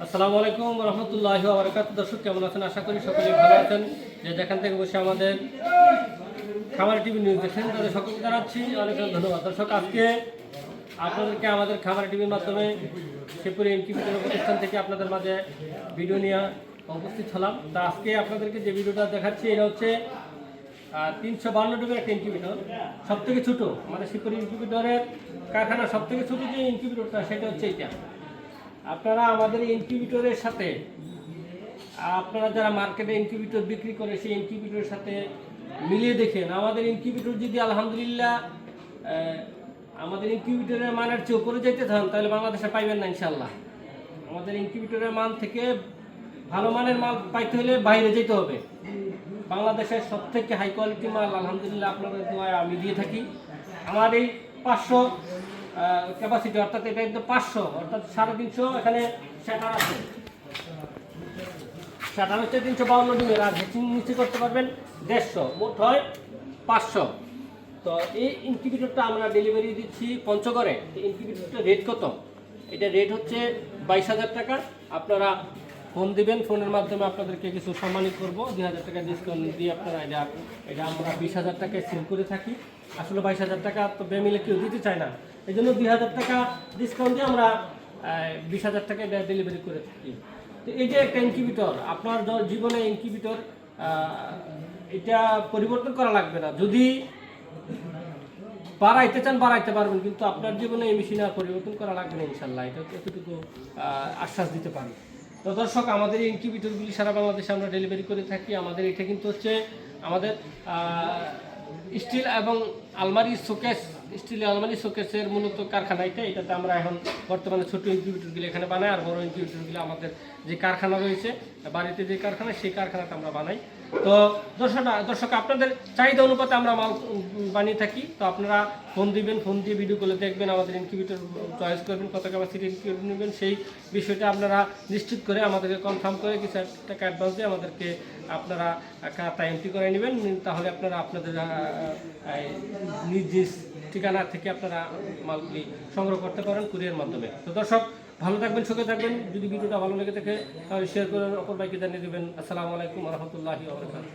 আসসালামু আলাইকুম রহমতুল্লাহি ওয়া বারাকাতুহু। দর্শক কেমন আছেন? আশা করি সকলেই ভালো আছেন। যে যেখান থেকে বসে আমাদের খামার টিভি নিউজ দেখেন তাদের সকলকে জানাচ্ছি অনেক অনেক ধন্যবাদ। দর্শক আজকে আপনাদেরকে আমাদের খামার টিভির মাধ্যমে শেরপুরে ইনকিউবেটর প্রতিষ্ঠান থেকে আপনাদের মাঝে ভিডিও নিয়ে উপস্থিত হলাম। তা আজকে আপনাদেরকে যে ভিডিওটা দেখাচ্ছি এটা হচ্ছে 352 ডিমের একটা ইনকিউবেটর, সব থেকে ছোটো আমাদের শেরপুরে ইনকিউবেটরের কারখানা সব থেকে ছোটো যে ইনকিউবেটরটা সেটা হচ্ছে এইটা। আপনারা আমাদের ইনকিউবেটরের সাথে আপনারা যারা মার্কেটে ইনকিউবেটর বিক্রি করে সেই ইনকিউবেটরের সাথে মিলিয়ে দেখেন আমাদের ইনকিউবেটর যদি আলহামদুলিল্লাহ আমাদের ইনকিউবেটরের মানের চেয়ে উপরে যেতে থান তাহলে বাংলাদেশে পাইবেন না ইনশাল্লাহ। আমাদের ইনকিউবেটরের মান থেকে ভালো মানের মাল পাইতে হলে বাইরে যেতে হবে। বাংলাদেশের সব থেকে হাই কোয়ালিটি মাল আলহামদুলিল্লাহ আপনাদের দোয়ায় আমি দিয়ে থাকি। আমার এই 500 ক্যাপাসিটি, অর্থাৎ এটা কিন্তু 500 অর্থাৎ 350 এখানে শাটার আছে। শাটার হচ্ছে 352 ডিমের, আর হ্যাচিং নিচে করতে পারবেন 150, মোট হয় 500। তো এই ইনকিউবেটরটা আমরা ডেলিভারি দিচ্ছি পঞ্চগড়ে। ইনকিউবেটরটা রেট কত? এটা রেট হচ্ছে 22,000 টাকা। আপনারা ফোন দিবেন, ফোনের মাধ্যমে আপনাদেরকে কিছু সম্মানিত করবো, 2,000 টাকা ডিসকাউন্ট দিয়ে আপনারা এটা আমরা 20,000 টাকায় সেল করে থাকি। আসলে 22,000 টাকা তো বেমিলে কেউ দিতে চায় না, এই জন্য 2,000 টাকা ডিসকাউন্ট দিয়ে আমরা 20,000 টাকায় ডেলিভারি করে থাকি। তো এই যে একটা ইনকিউবেটর, আপনার জীবনে ইনকিউবেটর এটা পরিবর্তন করা লাগবে না। যদি বাড়াইতে চান বাড়াইতে পারবেন, কিন্তু আপনার জীবনে এই মেশিন আর পরিবর্তন করা লাগবে না ইনশাল্লাহ, এটা এতটুকু আশ্বাস দিতে পারি। তো দর্শক, আমাদের এই ইনকিউবেটরগুলি সারা বাংলাদেশে আমরা ডেলিভারি করে থাকি। আমাদের এটা কিন্তু হচ্ছে আমাদের স্টিল এবং আলমারি শোকেস, স্টিল আলমারি শোকেসের মূলত কারখানা এটাতে আমরা এখন বর্তমানে ছোটো ইনকিউবেটরগুলি এখানে বানাই, আর বড় ইনকিউবেটরগুলি আমাদের যে কারখানা রয়েছে বাড়িতে যে কারখানা সেই কারখানাটা আমরা বানাই। তো দর্শক আপনাদের চাহিদা অনুপাতে আমরা মাল বানিয়ে থাকি। তো আপনারা ফোন দিবেন, ফোন দিয়ে ভিডিও কলে দেখবেন, আমাদের ইনকিউবেটর চয়েস করবেন, কত ক্যাপাসিটি ইনকিউবেটর নেবেন সেই বিষয়টা আপনারা নিশ্চিত করে আমাদেরকে কনফার্ম করে কিছু টাকা অ্যাডভান্স দিয়ে আমাদেরকে আপনারা খাতা এন্ট্রি করে নেবেন। তাহলে আপনারা আপনাদের নিজ ঠিকানা থেকে আপনারা মালগুলি সংগ্রহ করতে পারেন কুরিয়ার মাধ্যমে। তো দর্শক ভালো থাকবেন, সুখে থাকবেন। যদি ভিডিওটা ভালো লেগে থাকে তাহলে শেয়ার করে অপর ভাইকে জানিয়ে দেবেন। আসসালামু আলাইকুম রহমতুল্লাহি ওয়া বারাকাতুহু।